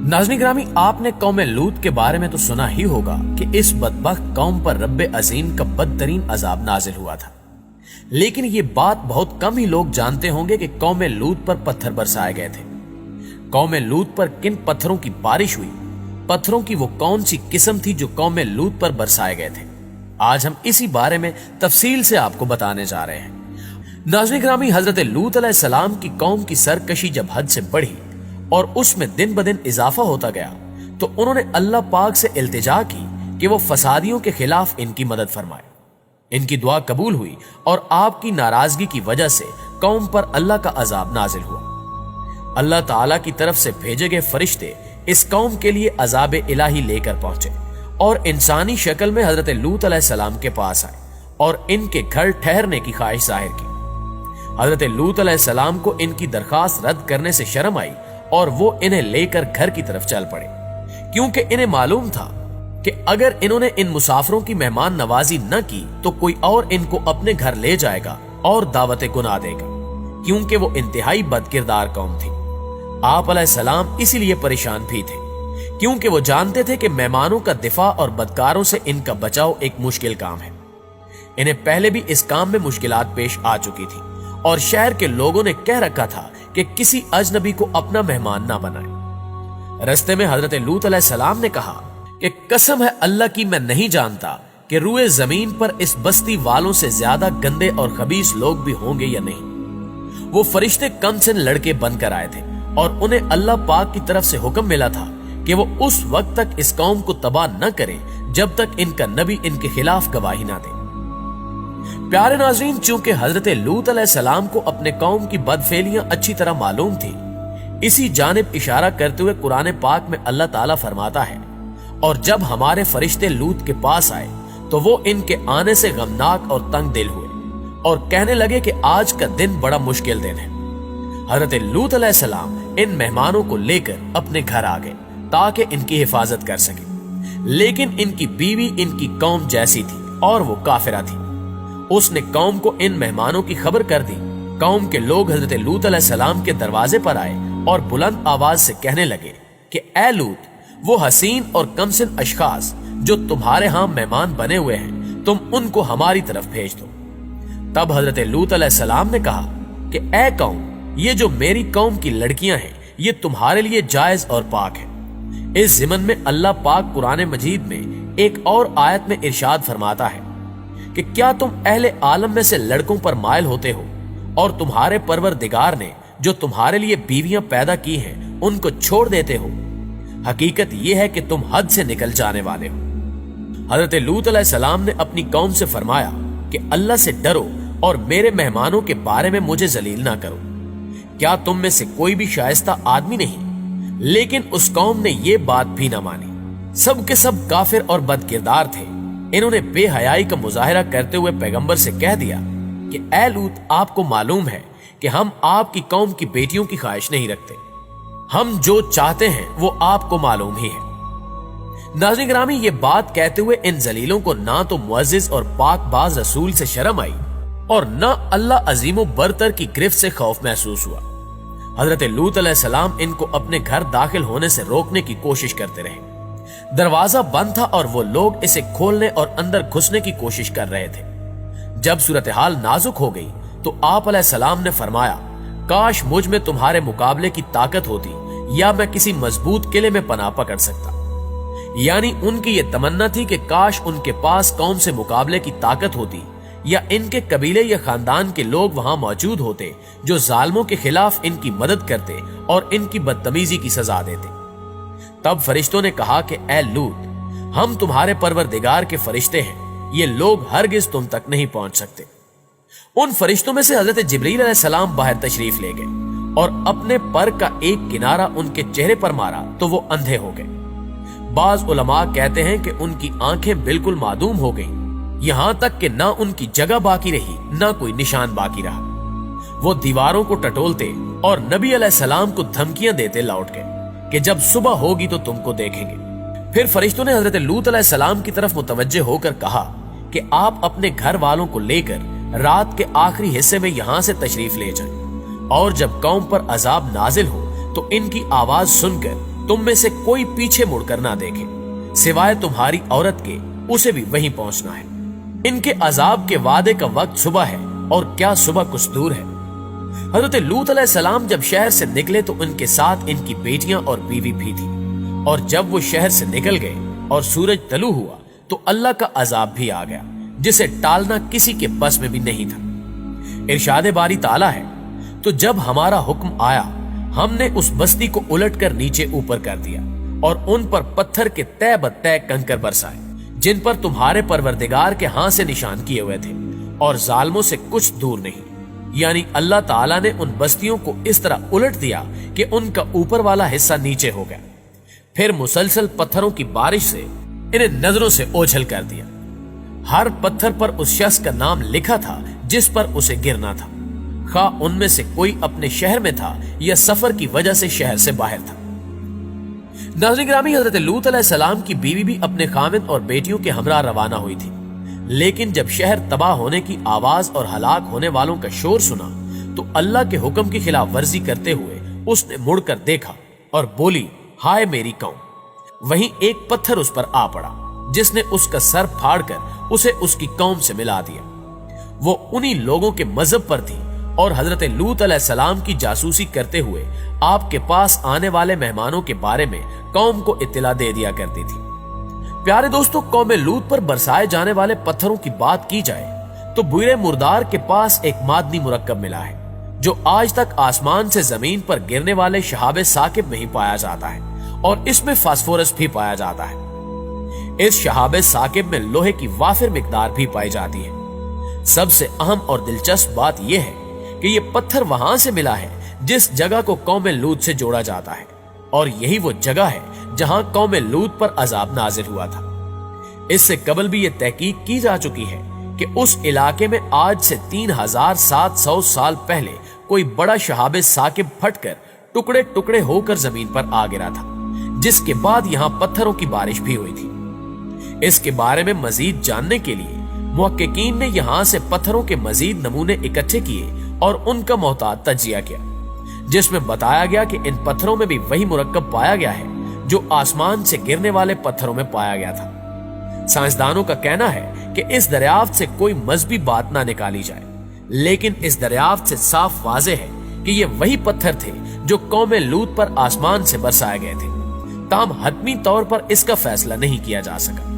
नाज़रीन ग्रामी, आपने कौम लूत के बारे में तो सुना ही होगा कि इस बदबख्त कौम पर रब्बे अजीम का बदतरीन अजाब नाजिल हुआ था। लेकिन ये बात बहुत कम ही लोग जानते होंगे कि कौम लूत पर पत्थर बरसाए गए थे। कौम लूत पर किन पत्थरों की बारिश हुई, पत्थरों की वो कौन सी किस्म थी जो कौम लूत पर बरसाए गए थे, आज हम इसी बारे में तफसील से आपको बताने जा रहे हैं। नाज़रीन ग्रामी, हजरत लूत अलैहिस्सलाम की कौम की सरकशी जब हद से बढ़ी और उसमें दिन ब दिन इजाफा होता गया तो उन्होंने अल्लाह पाक से इल्तिजा की कि वो फसादियों के खिलाफ इनकी मदद फरमाए। इनकी दुआ कबूल हुई और आपकी नाराजगी की वजह से कौम पर अल्लाह का अजाब नाजिल हुआ। अल्लाह ताला की तरफ से भेजे गए फरिश्ते इस कौम के लिए अजाब इलाही लेकर पहुंचे और इंसानी शक्ल में हजरत लूत अलैहिस्सलाम के पास आए और इनके घर ठहरने की ख्वाहिश जाहिर की। हजरत लूत अलैहिस्सलाम को इनकी दरखास्त रद्द करने से शर्म आई और वो इन्हें लेकर घर की तरफ चल पड़े, क्योंकि इन्हें मालूम था कि अगर इन्होंने इन मुसाफिरों की मेहमान नवाजी न की तो कोई और इनको अपने घर ले जाएगा और दावत गुनाह देगा, क्योंकि वो इंतहाई बदकिरदार कौम थी। आप अलैहिस्सलाम इसीलिए परेशान भी थे, क्योंकि वो जानते थे कि मेहमानों का दिफा और बदकारों से इनका बचाव एक मुश्किल काम है। इन्हें पहले भी इस काम में मुश्किलात पेश आ चुकी थी और शहर के लोगों ने कह रखा था कि किसी अजनबी को अपना मेहमान ना बनाए। रस्ते में हजरत लूत अलैहिस्सलाम ने कहा कि कसम है अल्लाह की, मैं नहीं जानता कि रूए जमीन पर इस बस्ती वालों से ज्यादा गंदे और खबीस लोग भी होंगे या नहीं। वो फरिश्ते कम से लड़के बनकर आए थे और उन्हें अल्लाह पाक की तरफ से हुक्म मिला था कि वो उस वक्त तक इस कौम को तबाह न करें जब तक इनका नबी इनके खिलाफ गवाही ना दे। प्यारे नाज़रीन, चूंकि हजरत लूत अलैहिस्सलाम को अपने कौम की बदफेलियां अच्छी तरह मालूम थी, इसी जानिब इशारा करते हुए कुरान पाक में अल्लाह ताला फरमाता है, और जब हमारे फरिश्ते लूत के पास आए तो वो इनके आने से गमनाक और तंग दिल हुए और कहने लगे कि आज का दिन बड़ा मुश्किल दिन है। हजरत लूत अलैहिस्सलाम इन मेहमानों को लेकर अपने घर आ गए ताकि इनकी हिफाजत कर सके, लेकिन इनकी बीवी इनकी कौम जैसी थी और वो काफिरा थी। उसने कौम को इन मेहमानों की खबर कर दी। कौम के लोग हजरत लूत अलैहिस्सलाम के दरवाजे पर आए और बुलंद आवाज से कहने लगे कि ए लूत, वो हसीन और कमसिन अशखास जो तुम्हारे यहां मेहमान बने हुए हैं, तुम उनको हमारी तरफ भेज दो। तब हजरत लूत अलैहिस्सलाम ने कहा कि ए कौम, ये जो मेरी कौम की लड़कियां हैं ये तुम्हारे लिए जायज और पाक है। इस ज़िमन में अल्लाह पाक कुरान मजीद में एक और आयत में इरशाद फरमाता है कि क्या तुम अहले आलम में से लड़कों पर मायल होते हो और तुम्हारे परवरदिगार ने जो तुम्हारे लिए बीवियां पैदा की हैं उनको छोड़ देते हो। हकीकत यह है कि तुम हद से निकल जाने वाले हो। हजरत लूत अलैहिस्सलाम ने अपनी कौम से फरमाया कि अल्लाह से डरो और मेरे मेहमानों के बारे में मुझे जलील ना करो। क्या तुम में से कोई भी शाइस्ता आदमी नहीं? लेकिन उस कौम ने यह बात भी ना मानी। सब के सब काफिर और बदकिरदार थे। इन्होंने बेहयाई का मुजाहिरा करते हुए पैगंबर से कह दिया कि ए लूत, आपको मालूम है कि हम आपकी कौम की बेटियों की ख्वाहिश नहीं रखते। हम जो चाहते हैं वो आपको मालूम ही है। नाज़रीन ग्रामी, ये बात कहते हुए इन जलीलों को ना तो मुअज्जिज और पाकबाज रसूल से शर्म आई और ना अल्लाह अजीमो बरतर की गिरफ्त से खौफ महसूस हुआ। हजरत लूत अलैहिस्सलाम इनको अपने घर दाखिल होने से रोकने की कोशिश करते रहे। दरवाजा बंद था और वो लोग इसे खोलने और अंदर घुसने की कोशिश कर रहे थे। जब सूरत हाल नाजुक हो गई तो आप अलैहिस्सलाम ने फरमाया, काश मुझ में तुम्हारे मुकाबले की ताकत होती या मैं किसी मजबूत किले में पनाह पकड़ सकता। यानी उनकी ये तमन्ना थी कि काश उनके पास कौम से मुकाबले की ताकत होती या इनके कबीले या खानदान के लोग वहां मौजूद होते जो जालिमों के खिलाफ इनकी मदद करते और इनकी बदतमीजी की सजा देते। तब फरिश्तों ने कहा कि ए लूत, हम तुम्हारे परवरदिगार के फरिश्ते हैं, ये लोग हरगिज तुम तक नहीं पहुंच सकते। उन फरिश्तों में से हजरत जिब्रील अलैहिस्सलाम बाहर तशरीफ ले गए और अपने पर का एक किनारा उनके चेहरे पर मारा तो वो अंधे हो गए। बाज उलमा कहते हैं कि उनकी आंखें बिल्कुल मादूम हो गईं, यहां तक कि ना उनकी जगह बाकी रही ना कोई निशान बाकी रहा। वो दीवारों को टटोलते और नबी अलैहिस्सलाम को धमकियां देते लौट गए कि जब सुबह होगी तो तुमको देखेंगे। फिर फरिश्तों ने हजरत लूत अलैहिस्सलाम की तरफ मुतवज्जे होकर कहा कि आप अपने घर वालों को लेकर रात के आखिरी हिस्से में यहां से तशरीफ ले जाएं और जब कौम पर अजाब नाजिल हो तो इनकी आवाज सुनकर तुम में से कोई पीछे मुड़कर ना देखे, सिवाय तुम्हारी औरत के उसे भी वहीं पहुंचना है। इनके अजाब के वादे का वक्त सुबह है, और क्या सुबह कुछ दूर है। हजरत लूत अलैहिस्सलाम जब शहर से निकले तो उनके साथ इनकी बेटियां और बीवी भी थी, और जब वो शहर से निकल गए और सूरज तलू हुआ तो अल्लाह का अजाब भी आ गया, जिसे टालना किसी के बस में भी नहीं था। इरशाद बारी ताला है, तो जब हमारा हुक्म आया हमने उस बस्ती को उलटकर नीचे ऊपर कर दिया और उन पर पत्थर के तय बत्तय कंकर बरसाए, जिन पर तुम्हारे परवरदिगार के हाथ से निशान किए हुए थे, और जालिमों से कुछ दूर नहीं। यानी अल्लाह ताला ने उन बस्तियों को इस तरह उलट दिया कि उनका ऊपर वाला हिस्सा नीचे हो गया। फिर मुसलसल पत्थरों की बारिश से इन्हें नजरों से ओझल कर दिया। हर पत्थर पर उस शख्स का नाम लिखा था जिस पर उसे गिरना था, खा उनमें से कोई अपने शहर में था या सफर की वजह से शहर से बाहर था। नाज़रीन गिरामी, हजरत लूत अलैहिस्सलाम की बीवी भी अपने खामिद और बेटियों के हमरा रवाना हुई थी, लेकिन जब शहर तबाह होने की आवाज और हलाक होने वालों का शोर सुना तो अल्लाह के हुक्म की खिलाफ वर्जी करते हुए उसने मुड़कर देखा और बोली, हाय मेरी कौम। वहीं एक पत्थर उस पर आ पड़ा, जिसने उसका सर फाड़कर उसे उसकी कौम से मिला दिया। वो उन्हीं लोगों के मजहब पर थी और हजरत लूत अलैहिस्सलाम की जासूसी करते हुए आपके पास आने वाले मेहमानों के बारे में कौम को इत्तला दे दिया करती थी। प्यारे दोस्तों, कौम लूत पर बरसाए जाने वाले पत्थरों की बात की जाए तो बुरे मुर्दार के पास एक मादनी मुरक्कब मिला है, जो आज तक आसमान से जमीन पर गिरने वाले शहाबे साकिब में ही पाया जाता है, और इसमें फास्फोरस भी पाया जाता है। इस शहाबे साकिब में लोहे की वाफिर मिकदार भी पाई जाती है। सबसे अहम और दिलचस्प बात यह है कि यह पत्थर वहां से मिला है जिस जगह को कौम लूत से जोड़ा जाता है, और यही वो जगह है जहां कौम लूत पर अजाब नाजिल हुआ था। इससे कबल भी यह तहकीक की जा चुकी है कि उस इलाके में आज से 3700 साल पहले कोई बड़ा शहाबे साकिब फटकर टुकड़े टुकड़े होकर जमीन पर आ गिरा था, जिसके बाद यहां पत्थरों की बारिश भी हुई थी। इसके बारे में मजीद जानने के लिए मुहक्किकीन ने यहां से पत्थरों के मजीद नमूने इकट्ठे किए और उनका मोहतात तजिया किया, जिसमें बताया गया कि इन पत्थरों में भी वही मुरक्कब पाया गया है जो आसमान से गिरने वाले पत्थरों में पाया गया था। साइंसदानों का कहना है कि इस दरियाफ्त से कोई मजहबी बात ना निकाली जाए, लेकिन इस दरियाफ्त से साफ वाज़ेह है कि ये वही पत्थर थे जो कौम लूत पर आसमान से बरसाए गए थे। ताम हतमी तौर पर इसका फैसला नहीं किया जा सका।